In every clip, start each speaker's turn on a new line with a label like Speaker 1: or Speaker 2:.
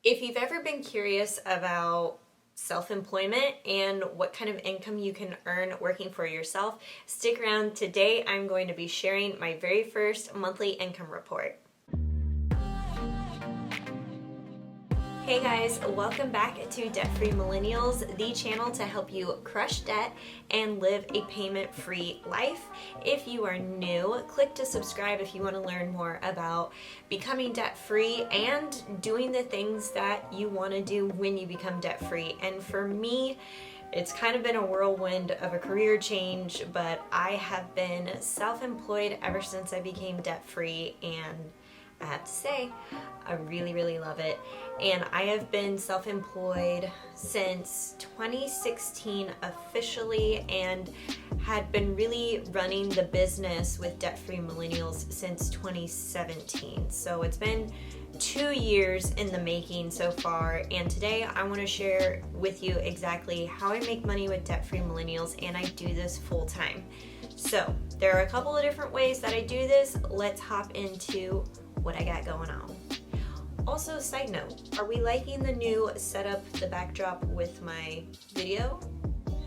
Speaker 1: If you've ever been curious about self-employment and what kind of income you can earn working for yourself, stick around. Today I'm going to be sharing my very first monthly income report. Hey guys, welcome back to Debt Free Millennials, the channel to help you crush debt and live a payment-free life. If you are new, click to subscribe if you want to learn more about becoming debt-free and doing the things that you want to do when you become debt-free. And for me, it's kind of been a whirlwind of a career change, but I have been self-employed ever since I became debt-free, and I have to say, I really love it. And I have been self-employed since 2016 officially, and had been really running the business with Debt Free Millennials since 2017. So it's been 2 years in the making so far, and today I want to share with you exactly how I make money with Debt Free Millennials, and I do this full time. So there are a couple of different ways that I do this. Let's hop into what I got going on. Also, side note, are we liking the new setup, the backdrop with my video?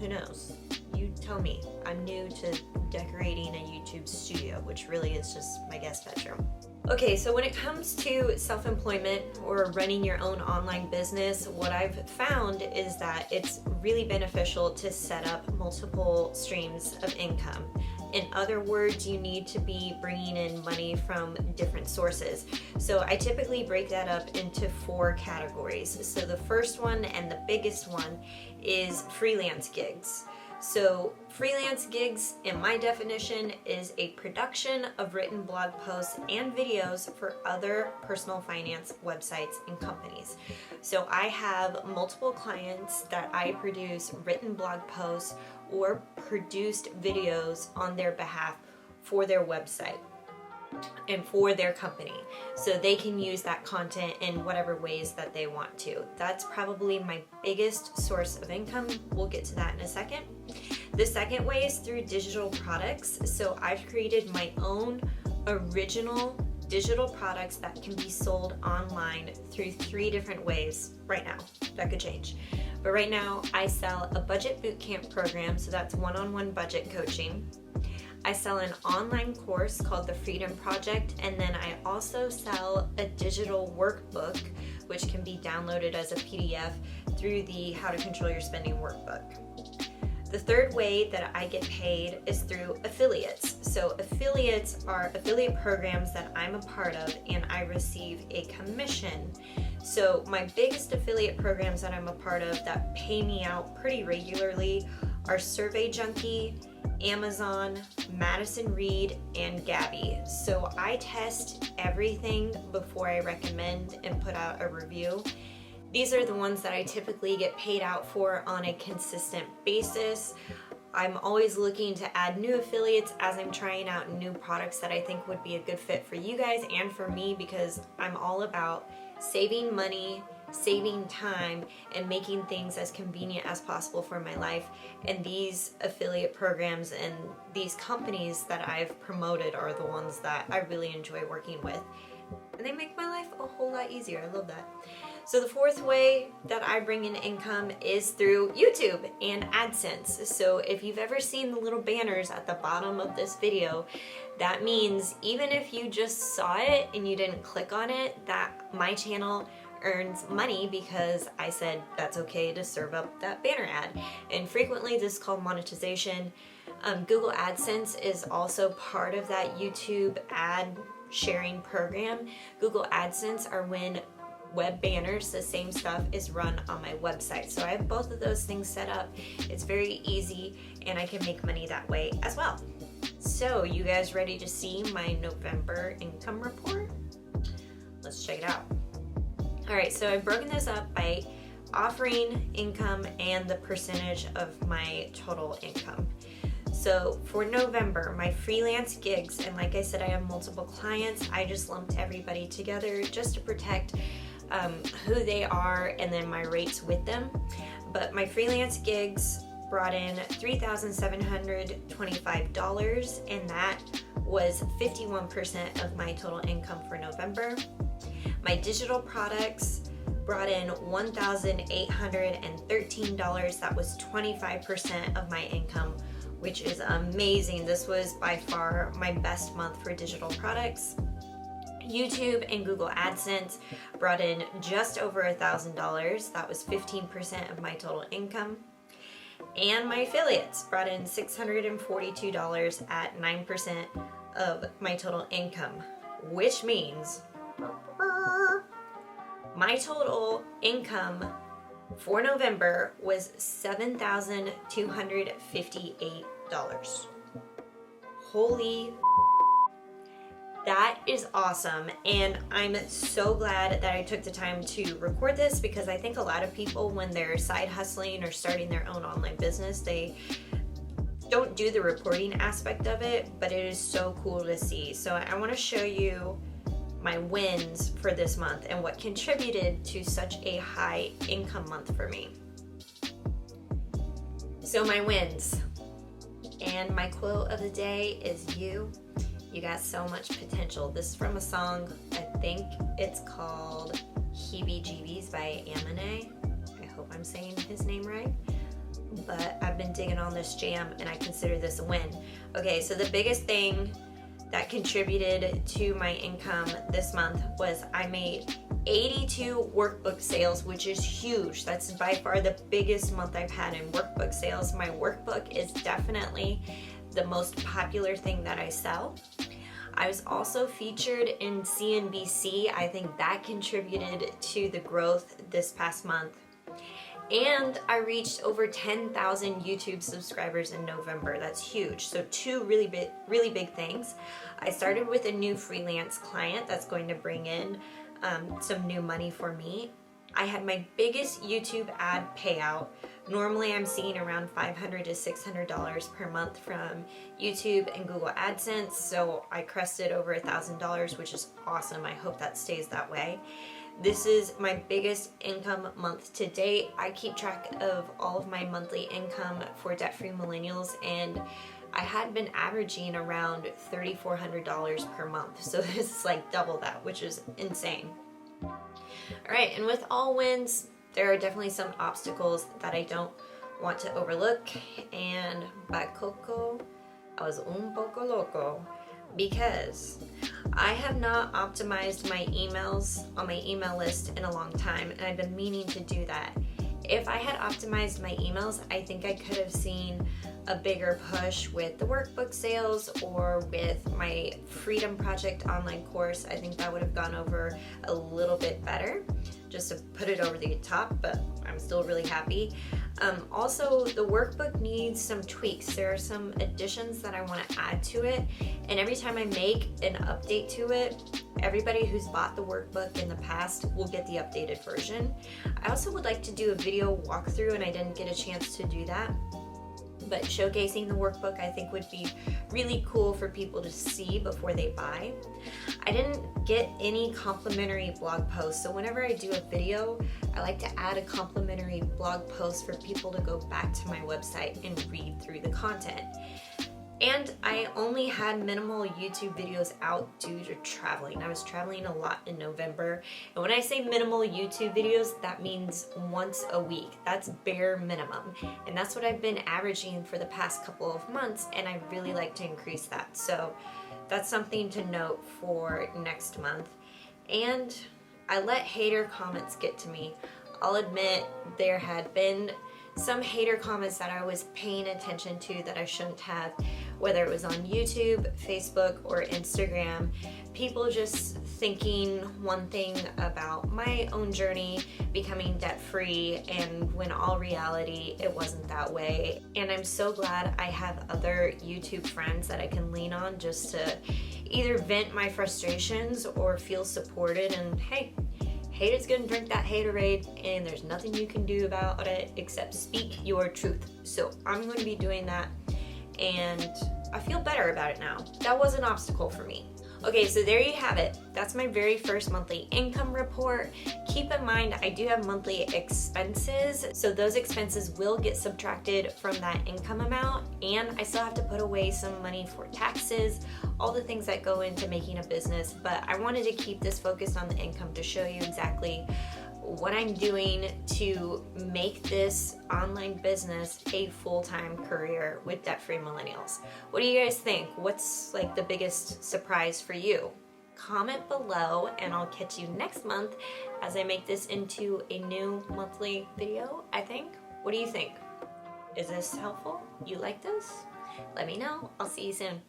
Speaker 1: Who knows? You tell me. I'm new to decorating a YouTube studio, which really is just my guest bedroom. Okay, so when it comes to self-employment or running your own online business, what I've found is that it's really beneficial to set up multiple streams of income. In other words, you need to be bringing in money from different sources. So I typically break that up into 4 categories. So the first one and the biggest one is freelance gigs. So freelance gigs, in my definition, is a production of written blog posts and videos for other personal finance websites and companies. So I have multiple clients that I produce written blog posts or produced videos on their behalf for their website and for their company, so they can use that content in whatever ways that they want to. That's probably my biggest source of income. We'll get to that in a second. The second way is through digital products. So I've created my own original digital products that can be sold online through 3 different ways right now. That could change. But right now I sell a budget bootcamp program, so that's one-on-one budget coaching. I sell an online course called the Freedom Project, and then I also sell a digital workbook which can be downloaded as a PDF through the How to Control Your Spending workbook. The third way that I get paid is through affiliates. So affiliates are affiliate programs that I'm a part of, and I receive a commission. So my biggest affiliate programs that I'm a part of that pay me out pretty regularly are Survey Junkie, Amazon, Madison Reed, and Gabby. So I test everything before I recommend and put out a review. These are the ones that I typically get paid out for on a consistent basis. I'm always looking to add new affiliates as I'm trying out new products that I think would be a good fit for you guys and for me, because I'm all about saving money, saving time, and making things as convenient as possible for my life. And these affiliate programs and these companies that I've promoted are the ones that I really enjoy working with. And they make my life a whole lot easier. I love that. So the fourth way that I bring in income is through YouTube and AdSense. So if you've ever seen the little banners at the bottom of this video, that means even if you just saw it and you didn't click on it, that my channel earns money because I said that's okay to serve up that banner ad. And frequently this is called monetization. Google AdSense is also part of that YouTube ad sharing program. Google AdSense are when web banners, the same stuff, is run on my website. So I have both of those things set up. It's very easy, and I can make money that way as well. So you guys ready to see my November income report? Let's check it out. All right, so I've broken this up by offering income and the percentage of my total income. So for November, my freelance gigs, and like I said, I have multiple clients, I just lumped everybody together just to protect who they are and then my rates with them. But my freelance gigs brought in $3,725, and that was 51% of my total income for November. My digital products brought in $1,813. That was 25% of my income, which is amazing. This was by far my best month for digital products. YouTube and Google AdSense brought in just over $1,000. That was 15% of my total income. And my affiliates brought in $642 at 9% of my total income, which means my total income for November was $7,258. Holy, that is awesome. And I'm so glad that I took the time to record this, because I think a lot of people, when they're side hustling or starting their own online business, they don't do the reporting aspect of it, but it is so cool to see. So I want to show you my wins for this month and what contributed to such a high income month for me. So my wins, and my quote of the day is you got so much potential. This is from a song, I think it's called Heebie Jeebies by Amine. I hope I'm saying his name right. But I've been digging on this jam and I consider this a win. Okay, so the biggest thing that contributed to my income this month was I made 82 workbook sales, which is huge. That's by far the biggest month I've had in workbook sales. My workbook is definitely the most popular thing that I sell. I was also featured in CNBC. I think that contributed to the growth this past month. And I reached over 10,000 YouTube subscribers in November. That's huge. So two really big things. I started with a new freelance client that's going to bring in some new money for me. I had my biggest YouTube ad payout. Normally I'm seeing around $500 to $600 per month from YouTube and Google AdSense. So I crested over $1,000, which is awesome. I hope that stays that way. This is my biggest income month to date. I keep track of all of my monthly income for Debt-Free Millennials, and I had been averaging around $3,400 per month. So this is like double that, which is insane. All right, and with all wins, there are definitely some obstacles that I don't want to overlook. And by Coco, I was un poco loco, because I have not optimized my emails on my email list in a long time, and I've been meaning to do that. If I had optimized my emails, I think I could have seen a bigger push with the workbook sales or with my Freedom Project online course. I think that would have gone over a little bit better, just to put it over the top, but I'm still really happy. Also, the workbook needs some tweaks. There are some additions that I want to add to it, and every time I make an update to it, everybody who's bought the workbook in the past will get the updated version. I also would like to do a video walkthrough, and I didn't get a chance to do that. But showcasing the workbook, I think, would be really cool for people to see before they buy. I didn't get any complimentary blog posts, so whenever I do a video, I like to add a complimentary blog post for people to go back to my website and read through the content. And I only had minimal YouTube videos out due to traveling. I was traveling a lot in November. And when I say minimal YouTube videos, that means once a week. That's bare minimum. And that's what I've been averaging for the past couple of months, and I really like to increase that. So that's something to note for next month. And I let hater comments get to me. I'll admit there had been some hater comments that I was paying attention to that I shouldn't have, whether it was on YouTube, Facebook, or Instagram. People just thinking one thing about my own journey becoming debt-free, and when all reality, it wasn't that way. And I'm so glad I have other YouTube friends that I can lean on just to either vent my frustrations or feel supported. And hey, haters gonna drink that haterade, and there's nothing you can do about it except speak your truth. So I'm going to be doing that, and I feel better about it now. That was an obstacle for me. Okay, so there you have it. That's my very first monthly income report. Keep in mind, I do have monthly expenses, so those expenses will get subtracted from that income amount, and I still have to put away some money for taxes, all the things that go into making a business. But I wanted to keep this focused on the income to show you exactly what I'm doing to make this online business a full-time career with Debt Free Millennials. What do you guys think? What's like the biggest surprise for you? Comment below and I'll catch you next month as I make this into a new monthly video, I think. What do you think? Is this helpful? You like this? Let me know. I'll see you soon.